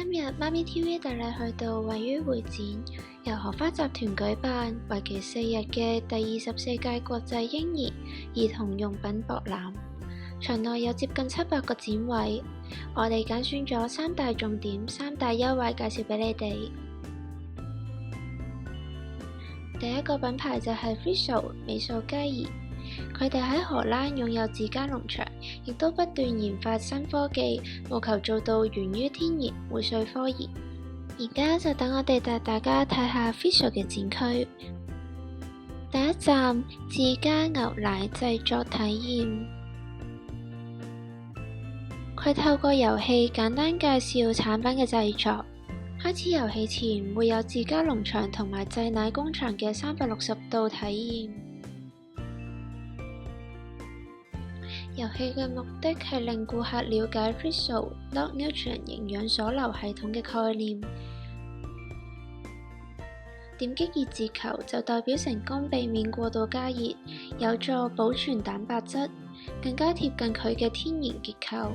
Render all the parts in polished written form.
今日媽咪 TV 帶你去到位於會展，由荷花集團舉辦，為期4日嘅第24屆國際嬰兒兒童用品博覽。場內有接近700個展位，我哋揀選咗3大重點、3大優惠介紹俾你哋。第一個品牌就係 Friso 美素佳兒，佢哋喺荷蘭擁有自家農場，亦都不斷研發新科技，務求做到源於天然、薈萃科研。而家就等我哋帶大家睇下 Friso 嘅展區。第一站，自家牛奶製作體驗。佢透過遊戲簡單介紹產品嘅製作。開始遊戲前會有自家農場同埋製奶工廠嘅360度體驗。遊戲嘅目的係令顧客了解 Friso Lot Nutrient 營養鎖流系統嘅概念。點擊熱字球就代表成功避免過度加熱，有助保存蛋白質，更加貼近佢嘅天然結構。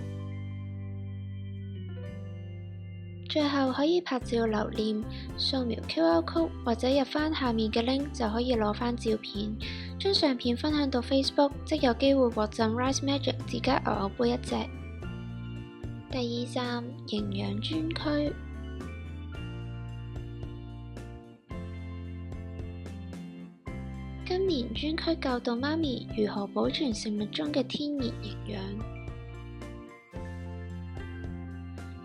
最後可以拍照留念，掃描 QR code 或者入返下面嘅 link 就可以攞返照片，將相片分享到 Facebook， 即有機會獲贈 Rice Magic 自家牛牛杯一隻。第二站，營養專區。今年專區教導媽咪如何保存食物中嘅天然營養。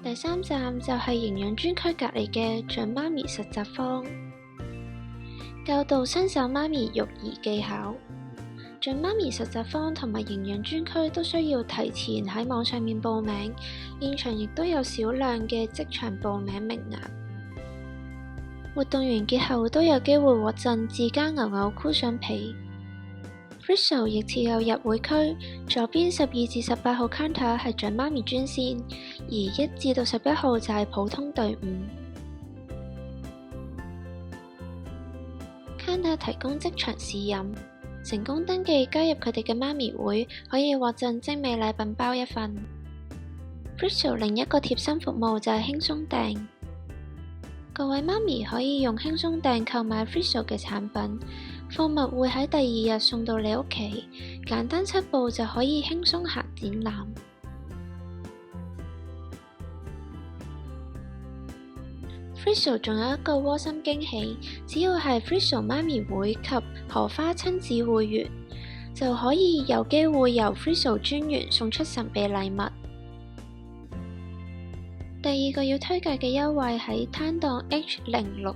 第三站就係營養專區隔離嘅準媽咪實習坊，教導新手媽咪育兒技巧。準媽咪實習坊同埋營養專區都需要提前喺網上面報名，現場亦都有少量嘅即場報名名額。活動完結後都有機會獲贈自家牛牛箍筍皮。Friso 亦設有入會區，左邊12至18號 counter 係準媽咪專線，而1至到11號就係普通隊伍。counter 提供即場試飲，成功登記加入佢哋嘅媽咪會，可以獲贈精美禮品包1份。Friso 另一個貼心服務就係輕鬆訂，各位媽咪可以用輕鬆訂購買 Friso 嘅產品。貨物會喺第2日送到你屋企，簡單7步就可以輕鬆行展覽。Friso 仲有一個窩心驚喜，只要係 Friso 媽咪會及荷花親子會員，就可以有機會由 Friso 專員送出神秘禮物。第二個要推介嘅優惠喺攤檔 H06。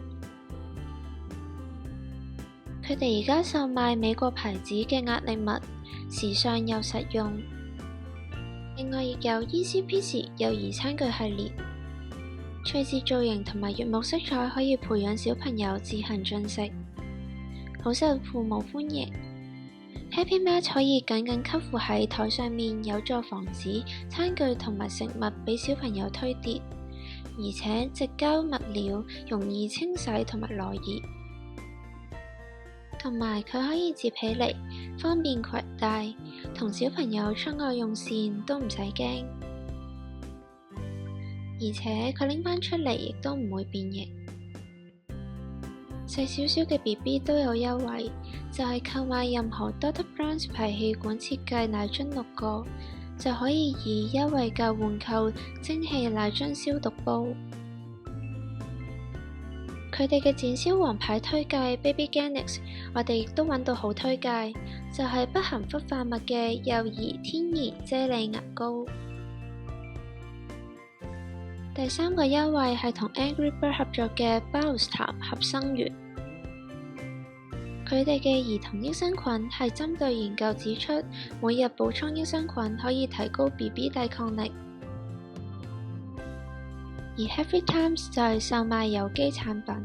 佢哋而家售賣美國牌子嘅壓力襪，時尚又實用。另外亦有 Easy Peasy 幼兒餐具系列，趣致造型同埋悅目色彩可以培養小朋友自行進食，好受父母歡迎。Happy Mat 可以緊緊吸附喺台上面，有助防止餐具同埋食物俾小朋友推跌，而且矽膠物料容易清洗同埋耐熱。同埋佢可以摺起嚟，方便攜帶，同小朋友出外用膳都唔使驚。而且佢拎返出嚟亦都唔會變形。細少少嘅 BB 都有優惠，就係購買任何 Dr. Brown's 排氣管設計奶樽6個，就可以以優惠價換購蒸汽奶樽消毒煲。佢哋嘅展銷王牌推介 Baby Ganix， 我哋亦都揾到好推介，就係不含氟化物嘅幼兒天然啫喱牙膏。第三個優惠係同 Angry Bird 合作嘅 Biostime 合生元，佢哋嘅兒童益生菌係針對研究指出，每日補充益生菌可以提高 BB 抵抗力。而 Happy Times 就係售賣有機產品。